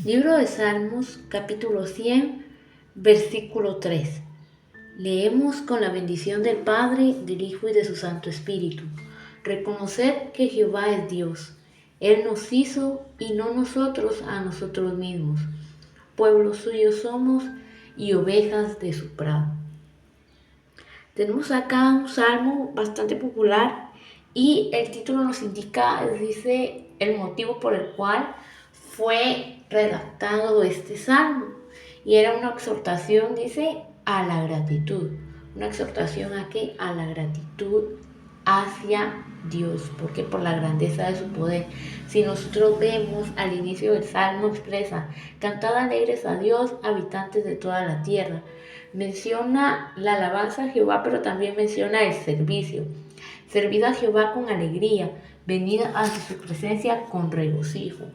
Libro de Salmos, capítulo 100, versículo 3. Leemos con la bendición del Padre, del Hijo y de su Santo Espíritu. Reconocer que Jehová es Dios. Él nos hizo y no nosotros a nosotros mismos. Pueblo suyo somos y ovejas de su prado. Tenemos acá un salmo bastante popular y el título nos dice el motivo por el cual fue redactado este salmo. Y era una exhortación, dice, a la gratitud. Una exhortación a qué? A la gratitud hacia Dios, porque por la grandeza de su poder. Si nosotros vemos al inicio del salmo expresa, cantad alegres a Dios, habitantes de toda la tierra. Menciona la alabanza a Jehová, pero también menciona el servicio. Servid a Jehová con alegría, venid hacia su presencia con regocijo.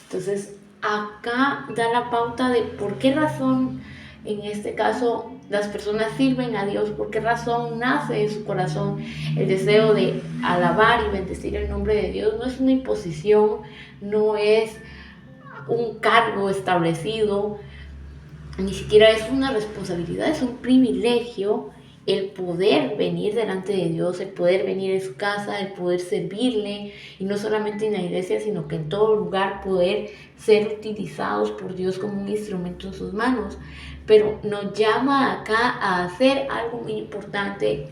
Entonces, acá da la pauta de por qué razón, en este caso, las personas sirven a Dios, por qué razón nace en su corazón el deseo de alabar y bendecir el nombre de Dios. No es una imposición, no es un cargo establecido, ni siquiera es una responsabilidad, es un privilegio el poder venir delante de Dios, el poder venir a su casa, el poder servirle, y no solamente en la iglesia, sino que en todo lugar poder ser utilizados por Dios como un instrumento en sus manos. Pero nos llama acá a hacer algo muy importante,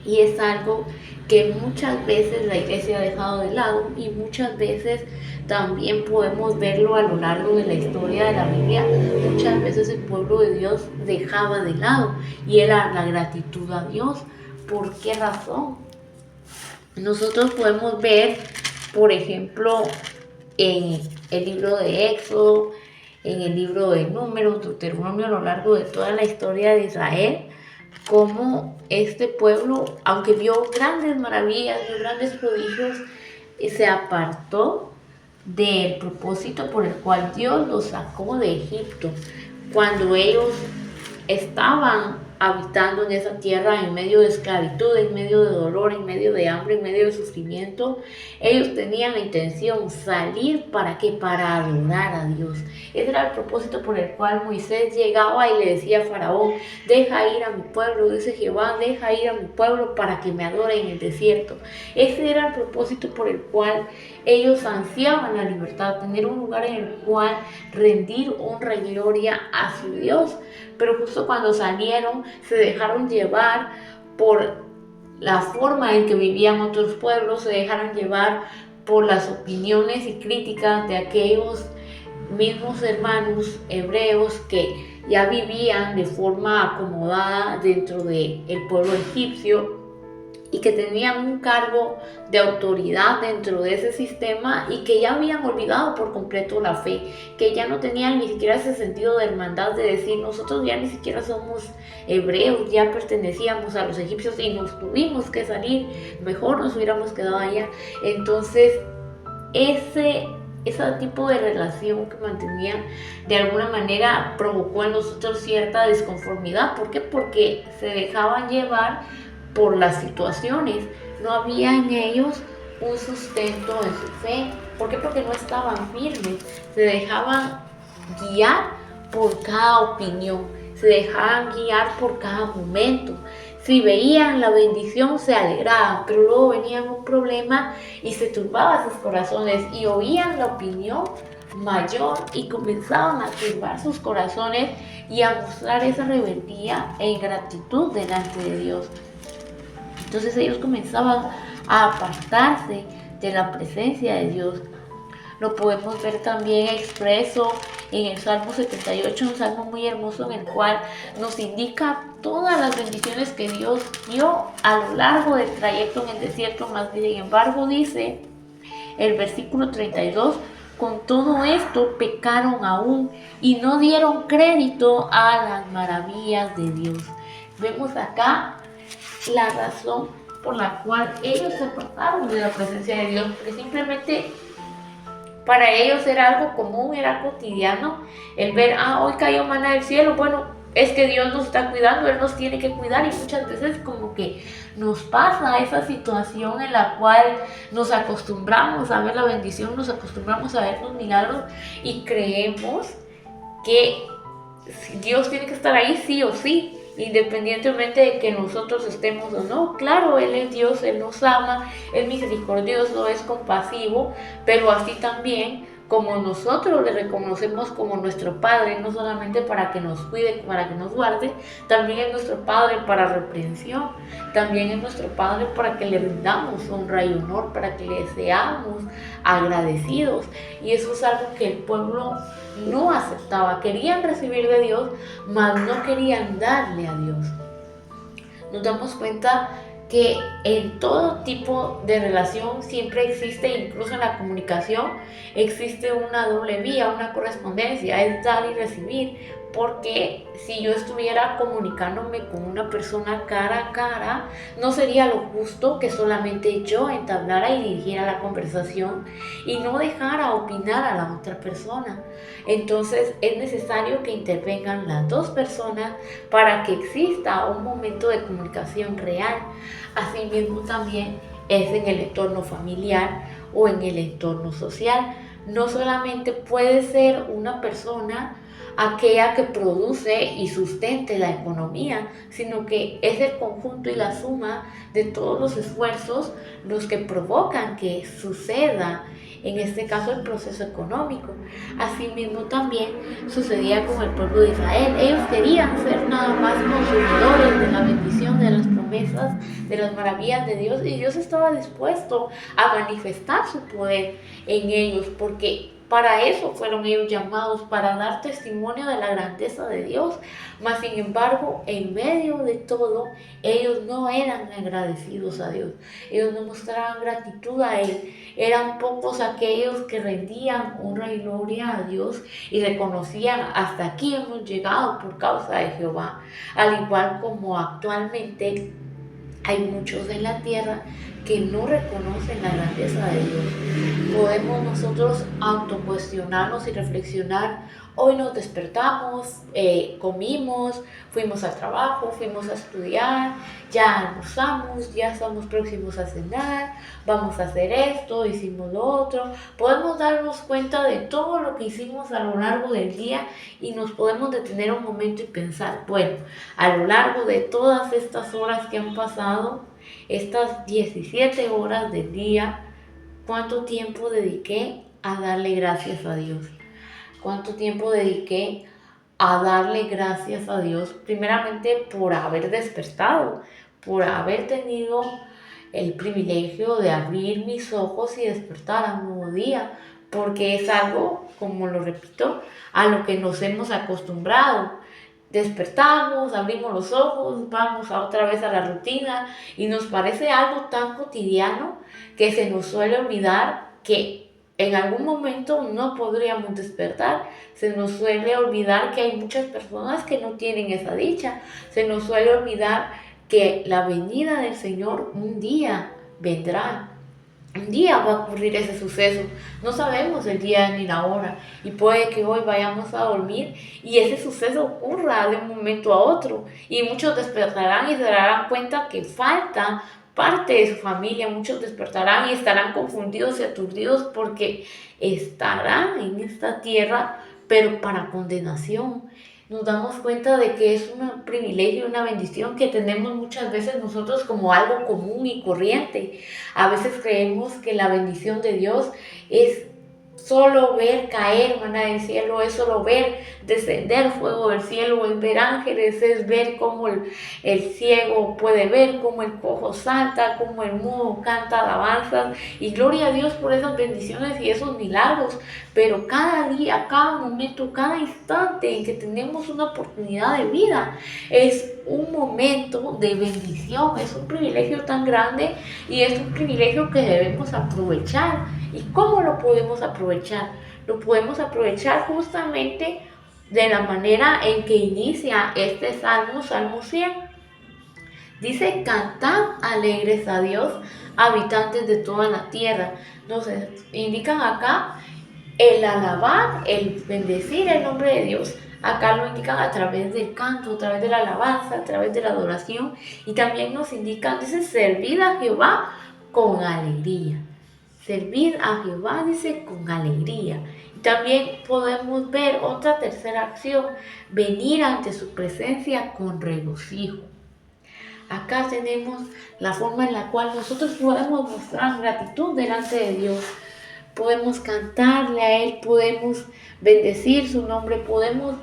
y es algo que muchas veces la iglesia ha dejado de lado, y muchas veces también podemos verlo a lo largo de la historia de la Biblia. Muchas veces el pueblo de Dios dejaba de lado, y era la gratitud a Dios. ¿Por qué razón? Nosotros podemos ver, por ejemplo, en el libro de Éxodo, en el libro de Números, Deuteronomio, a lo largo de toda la historia de Israel, cómo este pueblo, aunque vio grandes maravillas, vio grandes prodigios, se apartó del propósito por el cual Dios los sacó de Egipto. Cuando ellos estaban habitando en esa tierra en medio de esclavitud, en medio de dolor, en medio de hambre, en medio de sufrimiento, ellos tenían la intención salir ¿para qué? Para adorar a Dios. Ese era el propósito por el cual Moisés llegaba y le decía a Faraón: deja ir a mi pueblo, dice Jehová, deja ir a mi pueblo para que me adore en el desierto. Ese era el propósito por el cual ellos ansiaban la libertad, tener un lugar en el cual rendir honra y gloria a su Dios. Pero justo cuando salieron, se dejaron llevar por la forma en que vivían otros pueblos, se dejaron llevar por las opiniones y críticas de aquellos mismos hermanos hebreos que ya vivían de forma acomodada dentro del pueblo egipcio, y que tenían un cargo de autoridad dentro de ese sistema, y que ya habían olvidado por completo la fe, que ya no tenían ni siquiera ese sentido de hermandad, de decir: nosotros ya ni siquiera somos hebreos, ya pertenecíamos a los egipcios y nos tuvimos que salir, mejor nos hubiéramos quedado allá. Entonces ese tipo de relación que mantenían de alguna manera provocó en nosotros cierta desconformidad. ¿Por qué? Porque se dejaban llevar por las situaciones, no había en ellos un sustento en su fe. ¿Por qué? Porque no estaban firmes, se dejaban guiar por cada opinión, se dejaban guiar por cada momento. Si veían la bendición se alegraban, pero luego venía un problema y se turbaban sus corazones, y oían la opinión mayor y comenzaban a turbar sus corazones y a mostrar esa rebeldía e ingratitud delante de Dios. Entonces ellos comenzaban a apartarse de la presencia de Dios. Lo podemos ver también expreso en el Salmo 78, un salmo muy hermoso en el cual nos indica todas las bendiciones que Dios dio a lo largo del trayecto en el desierto. Más sin embargo, dice el versículo 32, con todo esto pecaron aún y no dieron crédito a las maravillas de Dios. Vemos acá la razón por la cual ellos se apartaron de la presencia de Dios, porque simplemente para ellos era algo común, era cotidiano el ver: hoy cayó maná del cielo, bueno, es que Dios nos está cuidando, Él nos tiene que cuidar, y muchas veces como que nos pasa esa situación en la cual nos acostumbramos a ver la bendición, nos acostumbramos a ver los milagros y creemos que Dios tiene que estar ahí sí o sí, independientemente de que nosotros estemos o no. Claro, Él es Dios, Él nos ama, es misericordioso, es compasivo, pero así también como nosotros le reconocemos como nuestro Padre, no solamente para que nos cuide, para que nos guarde, también es nuestro Padre para reprensión, también es nuestro Padre para que le rindamos honra y honor, para que le seamos agradecidos. Y eso es algo que el pueblo no aceptaba. Querían recibir de Dios, mas no querían darle a Dios. Nos damos cuenta que en todo tipo de relación siempre existe, incluso en la comunicación, existe una doble vía, una correspondencia, es dar y recibir. Porque si yo estuviera comunicándome con una persona cara a cara, no sería lo justo que solamente yo entablara y dirigiera la conversación y no dejara opinar a la otra persona. Entonces es necesario que intervengan las dos personas para que exista un momento de comunicación real. Asimismo también es en el entorno familiar o en el entorno social. No solamente puede ser una persona aquella que produce y sustente la economía, sino que es el conjunto y la suma de todos los esfuerzos los que provocan que suceda, en este caso, el proceso económico. Asimismo también sucedía con el pueblo de Israel. Ellos querían ser nada más consumidores de la bendición, de las promesas, de las maravillas de Dios, y Dios estaba dispuesto a manifestar su poder en ellos, porque para eso fueron ellos llamados, para dar testimonio de la grandeza de Dios. Mas sin embargo, en medio de todo, ellos no eran agradecidos a Dios. Ellos no mostraban gratitud a Él. Eran pocos aquellos que rendían honra y gloria a Dios y reconocían: hasta aquí hemos llegado por causa de Jehová. Al igual como actualmente hay muchos en la tierra que no reconocen la grandeza de Dios. Podemos nosotros autocuestionarnos y reflexionar. Hoy nos despertamos, comimos, fuimos al trabajo, fuimos a estudiar, ya almorzamos, ya estamos próximos a cenar, vamos a hacer esto, hicimos lo otro. Podemos darnos cuenta de todo lo que hicimos a lo largo del día y nos podemos detener un momento y pensar: bueno, a lo largo de todas estas horas que han pasado, estas 17 horas del día, ¿cuánto tiempo dediqué a darle gracias a Dios? ¿Cuánto tiempo dediqué a darle gracias a Dios? Primeramente por haber despertado, por haber tenido el privilegio de abrir mis ojos y despertar a un nuevo día, porque es algo, como lo repito, a lo que nos hemos acostumbrado. Despertamos, abrimos los ojos, vamos otra vez a la rutina y nos parece algo tan cotidiano que se nos suele olvidar que en algún momento no podríamos despertar. Se nos suele olvidar que hay muchas personas que no tienen esa dicha. Se nos suele olvidar que la venida del Señor un día vendrá. Un día va a ocurrir ese suceso. No sabemos el día ni la hora. Y puede que hoy vayamos a dormir y ese suceso ocurra de un momento a otro. Y muchos despertarán y se darán cuenta que falta parte de su familia. Muchos despertarán y estarán confundidos y aturdidos porque estarán en esta tierra, pero para condenación. Nos damos cuenta de que es un privilegio, una bendición que tenemos muchas veces nosotros como algo común y corriente. A veces creemos que la bendición de Dios es solo ver caer maná del cielo, es solo ver descender fuego del cielo, es ver ángeles, es ver cómo el ciego puede ver, cómo el cojo salta, cómo el mudo canta alabanzas, y gloria a Dios por esas bendiciones y esos milagros. Pero cada día, cada momento, cada instante en que tenemos una oportunidad de vida es un momento de bendición, es un privilegio tan grande y es un privilegio que debemos aprovechar. ¿Y cómo lo podemos aprovechar? Lo podemos aprovechar justamente de la manera en que inicia este salmo, Salmo 100. Dice: cantad alegres a Dios, habitantes de toda la tierra. Nos indican acá el alabar, el bendecir el nombre de Dios. Acá lo indican a través del canto, a través de la alabanza, a través de la adoración, y también nos indican, dice, servir a Jehová con alegría. Servir a Jehová, dice, con alegría. Y también podemos ver otra tercera acción, venir ante su presencia con regocijo. Acá tenemos la forma en la cual nosotros podemos mostrar gratitud delante de Dios. Podemos cantarle a Él, podemos bendecir su nombre, podemos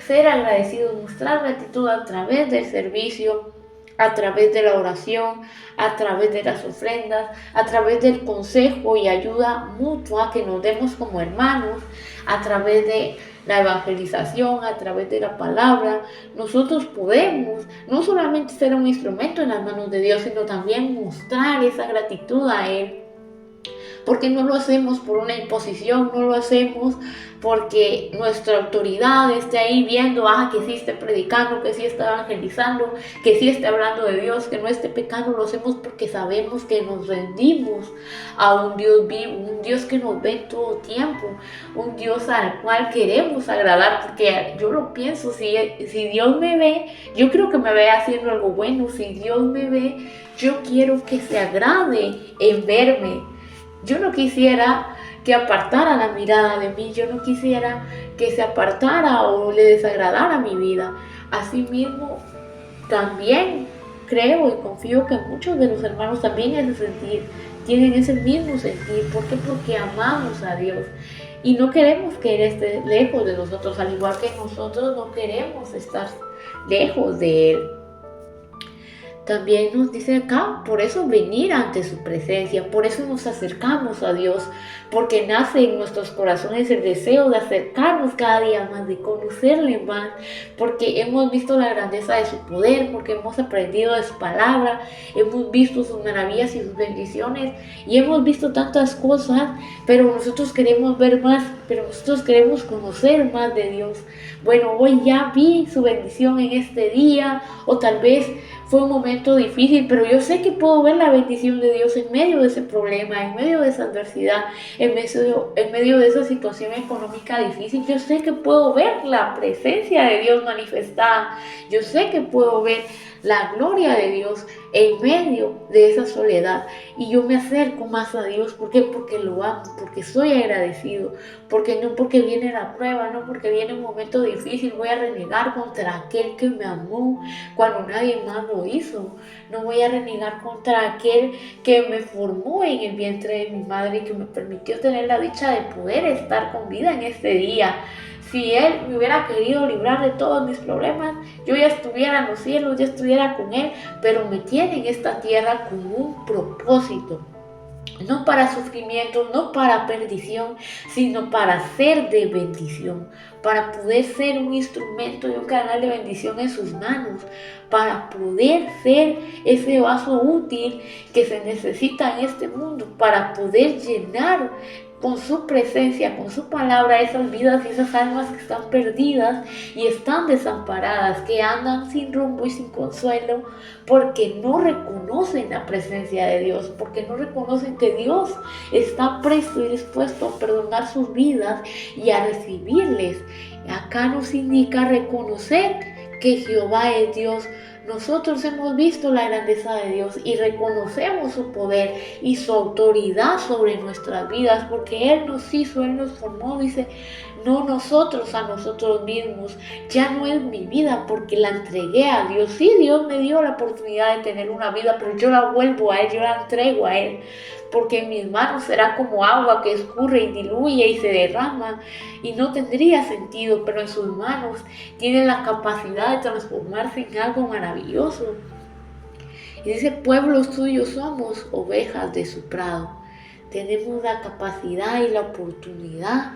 ser agradecidos, mostrar gratitud a través del servicio, a través de la oración, a través de las ofrendas, a través del consejo y ayuda mutua que nos demos como hermanos, a través de la evangelización, a través de la palabra. Nosotros podemos no solamente ser un instrumento en las manos de Dios, sino también mostrar esa gratitud a Él. Porque no lo hacemos por una imposición, no lo hacemos porque nuestra autoridad esté ahí viendo, que sí esté predicando, que sí esté evangelizando, que sí esté hablando de Dios, que no esté pecando. Lo hacemos porque sabemos que nos rendimos a un Dios vivo, un Dios que nos ve todo tiempo, un Dios al cual queremos agradar. Porque yo lo pienso, si Dios me ve, yo creo que me ve haciendo algo bueno. Si Dios me ve, yo quiero que se agrade en verme. Yo no quisiera que apartara la mirada de mí, yo no quisiera que se apartara o le desagradara mi vida. Asimismo, también creo y confío que muchos de los hermanos también tienen ese mismo sentir. ¿Por qué? Porque amamos a Dios y no queremos que Él esté lejos de nosotros, al igual que nosotros no queremos estar lejos de Él. También nos dice acá, por eso venir ante su presencia, por eso nos acercamos a Dios, porque nace en nuestros corazones el deseo de acercarnos cada día más, de conocerle más, porque hemos visto la grandeza de su poder, porque hemos aprendido de su palabra, hemos visto sus maravillas y sus bendiciones, y hemos visto tantas cosas, pero nosotros queremos ver más, pero nosotros queremos conocer más de Dios. Bueno, hoy ya vi su bendición en este día, o tal vez fue un momento difícil, pero yo sé que puedo ver la bendición de Dios en medio de ese problema, en medio de esa adversidad, en medio de esa situación económica difícil. Yo sé que puedo ver la presencia de Dios manifestada. Yo sé que puedo ver la gloria de Dios en medio de esa soledad. Y yo me acerco más a Dios. ¿Por qué? Porque lo amo, porque soy agradecido, porque no porque viene la prueba, no porque viene un momento difícil voy a renegar contra aquel que me amó cuando nadie más lo hizo. No voy a renegar contra aquel que me formó en el vientre de mi madre y que me permitió tener la dicha de poder estar con vida en este día. Si Él me hubiera querido librar de todos mis problemas, yo ya estuviera en los cielos, ya estuviera con Él, pero me tiene en esta tierra con un propósito. No para sufrimiento, no para perdición, sino para ser de bendición, para poder ser un instrumento y un canal de bendición en sus manos, para poder ser ese vaso útil que se necesita en este mundo, para poder llenar con su presencia, con su palabra, esas vidas y esas almas que están perdidas y están desamparadas, que andan sin rumbo y sin consuelo, porque no reconocen la presencia de Dios, porque no reconocen que Dios está presto y dispuesto a perdonar sus vidas y a recibirles. Acá nos indica reconocer que Jehová es Dios. Nosotros hemos visto la grandeza de Dios y reconocemos su poder y su autoridad sobre nuestras vidas, porque Él nos hizo, Él nos formó, dice, no nosotros a nosotros mismos. Ya no es mi vida porque la entregué a Dios. Sí, Dios me dio la oportunidad de tener una vida, pero yo la vuelvo a Él, yo la entrego a Él, porque en mis manos será como agua que escurre y diluye y se derrama y no tendría sentido, pero en sus manos tiene la capacidad de transformarse en algo maravilloso. Y dice, pueblo suyo somos, ovejas de su prado. Tenemos la capacidad y la oportunidad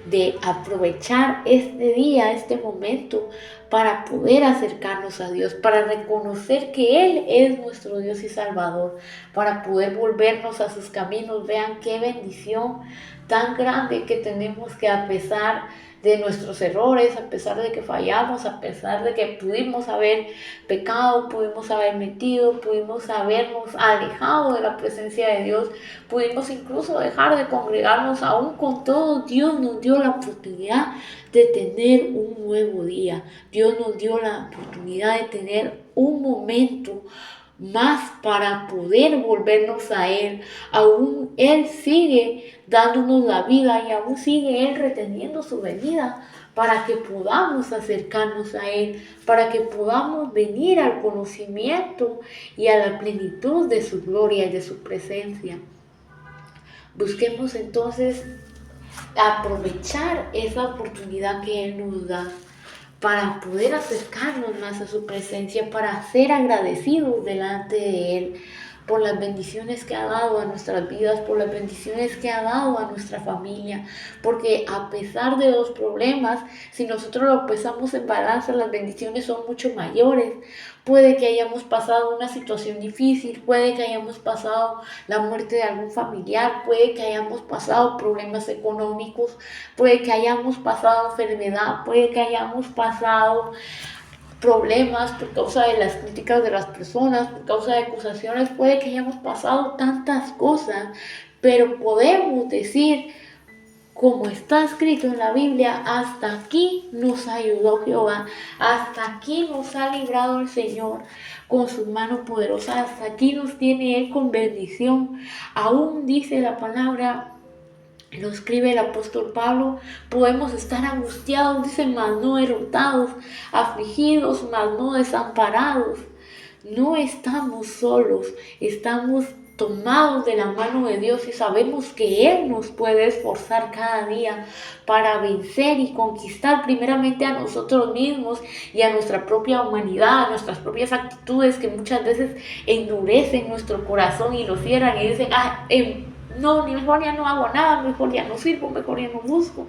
de aprovechar este día, este momento, para poder acercarnos a Dios, para reconocer que Él es nuestro Dios y Salvador, para poder volvernos a sus caminos. Vean qué bendición tan grande que tenemos, que a pesar de nuestros errores, a pesar de que fallamos, a pesar de que pudimos haber pecado, pudimos haber mentido, pudimos habernos alejado de la presencia de Dios, pudimos incluso dejar de congregarnos, aún con todo, Dios nos dio la oportunidad de tener un nuevo día. Dios nos dio la oportunidad de tener un momento más para poder volvernos a Él. Aún Él sigue dándonos la vida y aún sigue Él reteniendo su venida para que podamos acercarnos a Él, para que podamos venir al conocimiento y a la plenitud de su gloria y de su presencia. Busquemos entonces aprovechar esa oportunidad que Él nos da para poder acercarnos más a su presencia, para ser agradecidos delante de Él por las bendiciones que ha dado a nuestras vidas, por las bendiciones que ha dado a nuestra familia, porque a pesar de los problemas, si nosotros lo pesamos en balanza, las bendiciones son mucho mayores. Puede que hayamos pasado una situación difícil, puede que hayamos pasado la muerte de algún familiar, puede que hayamos pasado problemas económicos, puede que hayamos pasado enfermedad, puede que hayamos pasado problemas por causa de las críticas de las personas, por causa de acusaciones, puede que hayamos pasado tantas cosas, pero podemos decir, como está escrito en la Biblia, hasta aquí nos ayudó Jehová, hasta aquí nos ha librado el Señor con su mano poderosa, hasta aquí nos tiene Él con bendición. Aún dice la palabra, lo escribe el apóstol Pablo, podemos estar angustiados, dice, mas no derrotados, afligidos, mas no desamparados. No estamos solos, estamos tomados de la mano de Dios y sabemos que Él nos puede esforzar cada día para vencer y conquistar primeramente a nosotros mismos y a nuestra propia humanidad, a nuestras propias actitudes que muchas veces endurecen nuestro corazón y lo cierran y dicen, no, mejor ya no hago nada, mejor ya no sirvo, mejor ya no busco.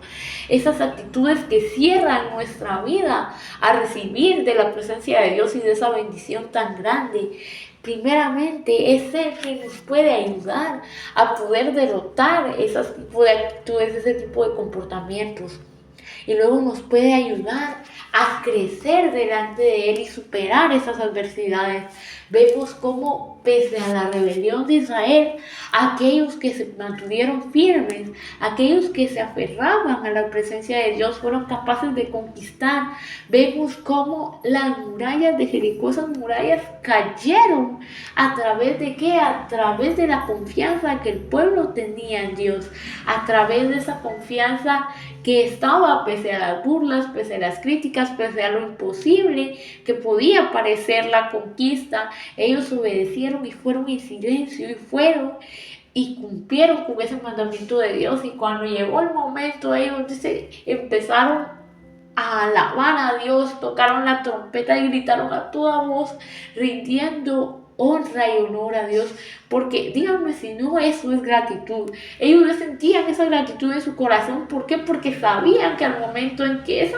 Esas actitudes que cierran nuestra vida a recibir de la presencia de Dios y de esa bendición tan grande. Primeramente es Él quien nos puede ayudar a poder derrotar ese tipo de actitudes, ese tipo de comportamientos. Y luego nos puede ayudar a crecer delante de Él y superar esas adversidades. Vemos cómo, pese a la rebelión de Israel, aquellos que se mantuvieron firmes, aquellos que se aferraban a la presencia de Dios, fueron capaces de conquistar. Vemos cómo las murallas de Jericó, esas murallas cayeron. ¿A través de qué? A través de la confianza que el pueblo tenía en Dios, a través de esa confianza que estaba pese a las burlas, pese a las críticas, pese a lo imposible que podía parecer la conquista. Ellos obedecieron y fueron en silencio y fueron y cumplieron con ese mandamiento de Dios. Y cuando llegó el momento, ellos empezaron a alabar a Dios, tocaron la trompeta y gritaron a toda voz, rindiendo honra y honor a Dios, porque díganme si no, eso es gratitud. Ellos sentían esa gratitud en su corazón. ¿Por qué? Porque sabían que al momento en que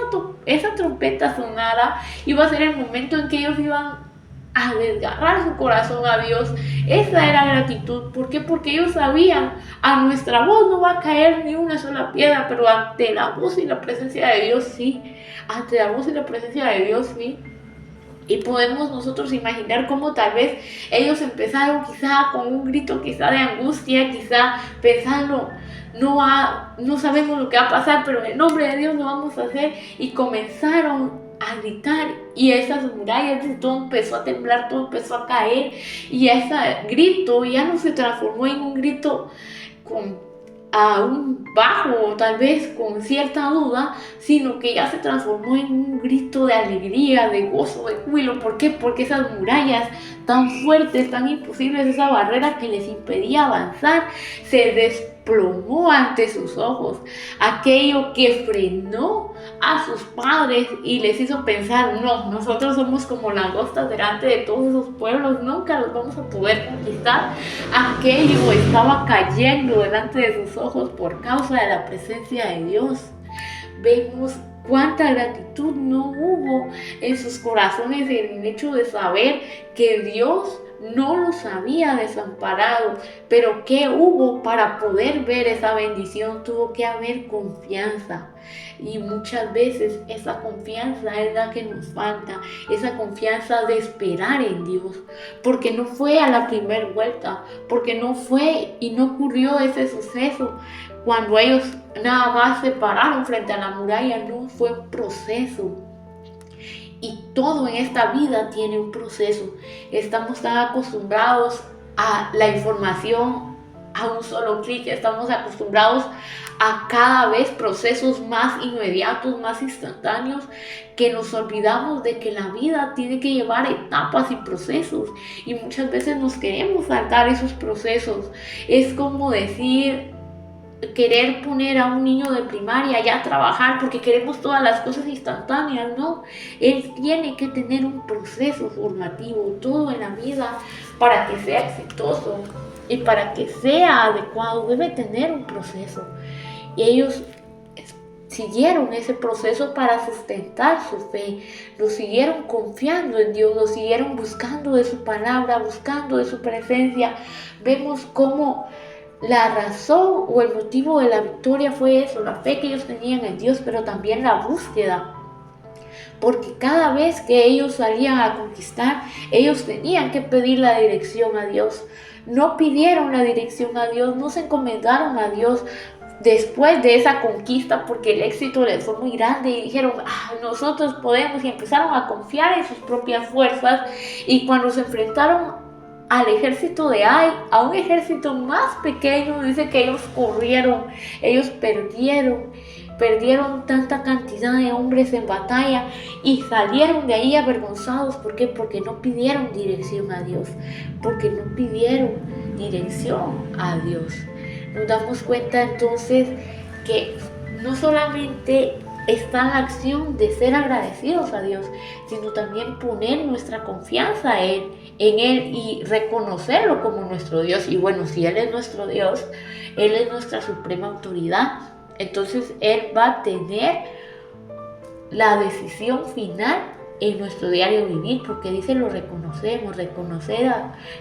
esa trompeta sonara, iba a ser el momento en que ellos iban a desgarrar su corazón a Dios. Esa era gratitud. ¿Por qué? Porque ellos sabían, a nuestra voz no va a caer ni una sola piedra, pero ante la voz y la presencia de Dios sí. Ante la voz y la presencia de Dios sí. Y podemos nosotros imaginar cómo tal vez ellos empezaron quizá con un grito quizá de angustia, quizá pensando, no sabemos lo que va a pasar, pero en el nombre de Dios lo vamos a hacer. Y comenzaron a gritar y esas murallas, todo empezó a temblar, todo empezó a caer. Y ese grito ya no se transformó en un grito a un bajo, tal vez con cierta duda, sino que ya se transformó en un grito de alegría, de gozo, de júbilo. ¿Por qué? Porque esas murallas tan fuertes, tan imposibles, esa barrera que les impedía avanzar, se desplomó ante sus ojos. Aquello que frenó a sus padres y les hizo pensar, no, nosotros somos como langostas delante de todos esos pueblos, nunca los vamos a poder conquistar. Aquello estaba cayendo delante de sus ojos por causa de la presencia de Dios. Vemos cuánta gratitud no hubo en sus corazones en el hecho de saber que Dios no los había desamparado, pero ¿qué hubo para poder ver esa bendición? Tuvo que haber confianza. Y muchas veces esa confianza es la que nos falta, esa confianza de esperar en Dios, porque no fue a la primera vuelta, porque no fue y no ocurrió ese suceso cuando ellos nada más se pararon frente a la muralla. No, fue un proceso. Y todo en esta vida tiene un proceso. Estamos tan acostumbrados a la información a un solo clic. Estamos acostumbrados a cada vez procesos más inmediatos, más instantáneos, que nos olvidamos de que la vida tiene que llevar etapas y procesos. Y muchas veces nos queremos saltar esos procesos. Es como decir, querer poner a un niño de primaria ya a trabajar porque queremos todas las cosas instantáneas, ¿no? Él tiene que tener un proceso formativo, todo en la vida, para que sea exitoso y para que sea adecuado, debe tener un proceso. Y ellos siguieron ese proceso para sustentar su fe, lo siguieron confiando en Dios, lo siguieron buscando de su palabra, buscando de su presencia. Vemos cómo la razón o el motivo de la victoria fue eso, la fe que ellos tenían en Dios, pero también la búsqueda. Porque cada vez que ellos salían a conquistar, ellos tenían que pedir la dirección a Dios. No pidieron la dirección a Dios, no se encomendaron a Dios después de esa conquista porque el éxito les fue muy grande y dijeron, nosotros podemos, y empezaron a confiar en sus propias fuerzas. Y cuando se enfrentaron al ejército de Ai, a un ejército más pequeño, dice que ellos corrieron, ellos perdieron tanta cantidad de hombres en batalla y salieron de ahí avergonzados. ¿Por qué? Porque no pidieron dirección a Dios, porque no pidieron dirección a Dios. Nos damos cuenta entonces que no solamente está la acción de ser agradecidos a Dios, sino también poner nuestra confianza en Él y reconocerlo como nuestro Dios. Y bueno, si Él es nuestro Dios, Él es nuestra suprema autoridad, entonces Él va a tener la decisión final en nuestro diario vivir, porque dice, lo reconocemos, reconocer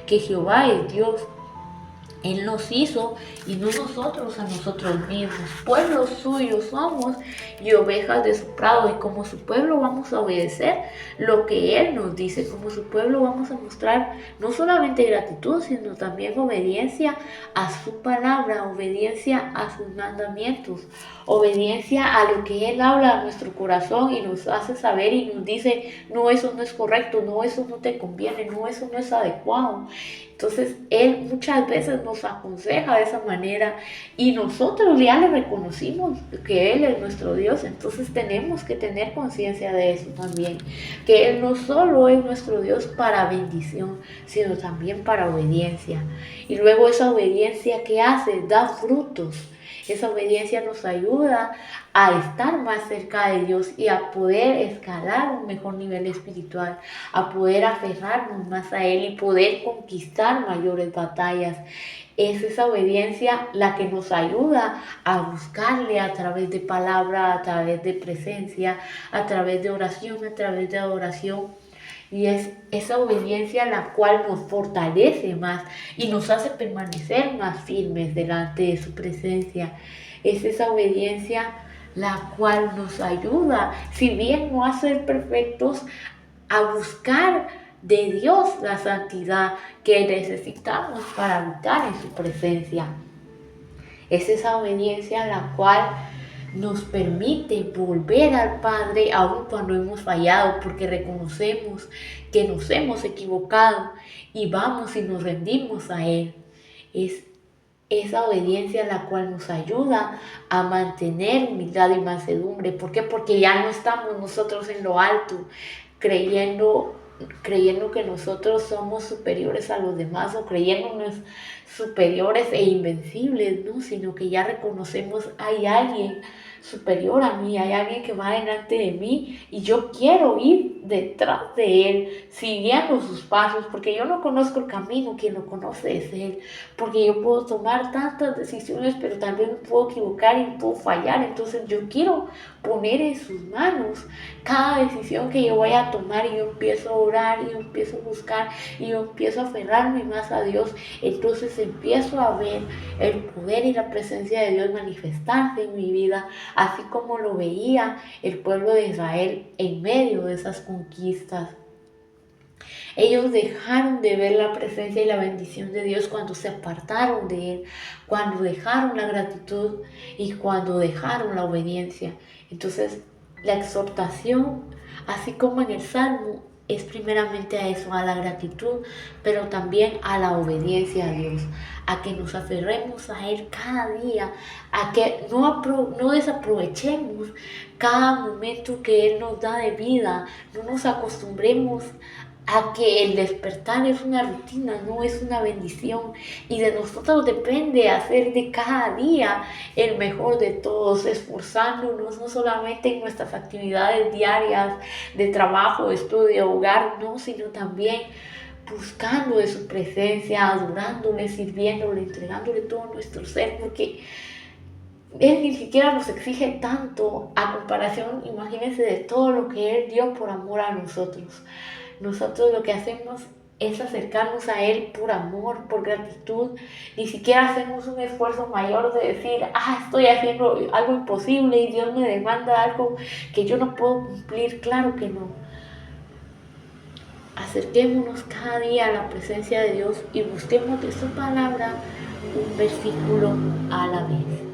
que Jehová es Dios. Él nos hizo y no nosotros a nosotros mismos. Pueblo suyo somos y ovejas de su prado. Y como su pueblo vamos a obedecer lo que Él nos dice. Como su pueblo vamos a mostrar no solamente gratitud, sino también obediencia a su palabra, obediencia a sus mandamientos, obediencia a lo que Él habla a nuestro corazón y nos hace saber y nos dice, no, eso no es correcto, no, eso no te conviene, no, eso no es adecuado. Entonces Él muchas veces nos aconseja de esa manera y nosotros ya le reconocimos que Él es nuestro Dios. Entonces tenemos que tener conciencia de eso también, que Él no solo es nuestro Dios para bendición, sino también para obediencia. Y luego esa obediencia, ¿qué hace? Da frutos. Esa obediencia nos ayuda a estar más cerca de Dios y a poder escalar un mejor nivel espiritual, a poder aferrarnos más a Él y poder conquistar mayores batallas. Es esa obediencia la que nos ayuda a buscarle a través de palabra, a través de presencia, a través de oración, a través de adoración. Y es esa obediencia la cual nos fortalece más y nos hace permanecer más firmes delante de su presencia. Es esa obediencia la cual nos ayuda, si bien no a ser perfectos, a buscar de Dios la santidad que necesitamos para habitar en su presencia. Es esa obediencia la cual nos permite volver al Padre aun cuando hemos fallado, porque reconocemos que nos hemos equivocado y vamos y nos rendimos a Él. Es esa obediencia la cual nos ayuda a mantener humildad y mansedumbre. ¿Por qué? Porque ya no estamos nosotros en lo alto, creyendo que nosotros somos superiores a los demás o creyéndonos superiores e invencibles, ¿no? Sino que ya reconocemos hay alguien superior a mí, hay alguien que va delante de mí y yo quiero ir detrás de él, siguiendo sus pasos, porque yo no conozco el camino, quien lo conoce es él, porque yo puedo tomar tantas decisiones, pero también me puedo equivocar y puedo fallar, entonces yo quiero poner en sus manos cada decisión que yo vaya a tomar y yo empiezo a orar y yo empiezo a buscar y yo empiezo a aferrarme más a Dios, entonces empiezo a ver el poder y la presencia de Dios manifestarse en mi vida, así como lo veía el pueblo de Israel en medio de esas conquistas. Ellos dejaron de ver la presencia y la bendición de Dios cuando se apartaron de Él, cuando dejaron la gratitud y cuando dejaron la obediencia. Entonces, la exhortación, así como en el Salmo, es primeramente a eso, a la gratitud, pero también a la obediencia a Dios, a que nos aferremos a Él cada día, a que no desaprovechemos cada momento que Él nos da de vida, no nos acostumbremos a que el despertar es una rutina, no es una bendición. Y de nosotros depende hacer de cada día el mejor de todos, esforzándonos no solamente en nuestras actividades diarias de trabajo, estudio, hogar, no, sino también buscando de su presencia, adorándole, sirviéndole, entregándole todo nuestro ser, porque Él ni siquiera nos exige tanto a comparación, imagínense, de todo lo que Él dio por amor a nosotros. Nosotros lo que hacemos es acercarnos a Él por amor, por gratitud. Ni siquiera hacemos un esfuerzo mayor de decir, estoy haciendo algo imposible y Dios me demanda algo que yo no puedo cumplir. Claro que no. Acerquémonos cada día a la presencia de Dios y busquemos de su palabra un versículo a la vez.